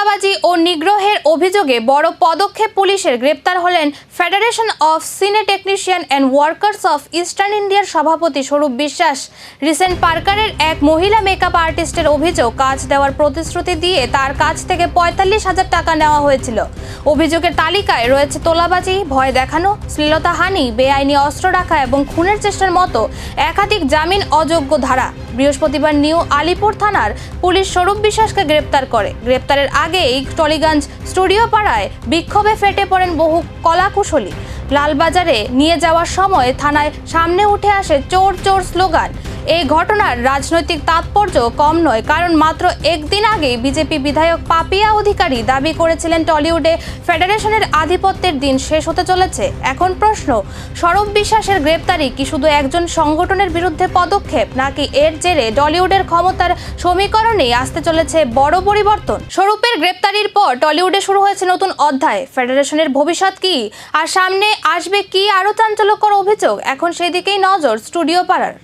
তোলাবাজি ও নিগ্রহের অভিযোগে বড় পদক্ষেপ পুলিশের। গ্রেপ্তার হলেন ফেডারেশন অফ সিনে technician and workers of eastern ইন্ডিয়ার সভাপতি স্বরূপ বিশ্বাস। রিসেন্ট পার্কারের এক মহিলা মেকআপ আর্টিস্টের অভিযোগ, কাজ দেওয়ার প্রতিশ্রুতি দিয়ে তার কাছ থেকে ৪৫,০০০ টাকা নেওয়া হয়েছিল। অভিযোগের তালিকায় রয়েছে তোলাবাজি, ভয় দেখানো, শ্লীলতাহানি, বেআইনি অস্ত্র রাখা এবং খুনের চেষ্টার মতো একাধিক জামিন অযোগ্য ধারা। বৃহস্পতিবার নিউ আলিপুর থানার পুলিশ স্বরূপ বিশ্বাসকে গ্রেপ্তার করে। গ্রেপ্তারের আগেই টলিগঞ্জ স্টুডিও পাড়ায় বিক্ষোভে ফেটে পড়েন বহু কলাকুশলী। লালবাজারে নিয়ে যাওয়ার সময় থানায় সামনে উঠে আসে চোর চোর স্লোগান। এই ঘটনার রাজনৈতিক তাৎপর্য কম নয়, কারণ মাত্র একদিন আগেই বিজেপি বিধায়ক পাপিয়া অধিকারী দাবি করেছিলেন টলিউডে ফেডারেশনের আধিপত্যের দিন শেষ হতে চলেছে। এখন প্রশ্ন, স্বরূপ বিশ্বাসের গ্রেপ্তারি কি শুধু একজন সংগঠনের বিরুদ্ধে পদক্ষেপ, নাকি এর জেরে টলিউডের ক্ষমতার সমীকরণেই আসতে চলেছে বড় পরিবর্তন? স্বরূপের গ্রেপ্তারির পর টলিউডে শুরু হয়েছে নতুন অধ্যায়। ফেডারেশনের ভবিষ্যৎ কি, আর সামনে আসবে কি আরো চাঞ্চল্যকর অভিযোগ? এখন সেদিকেই নজর স্টুডিও পাড়ার।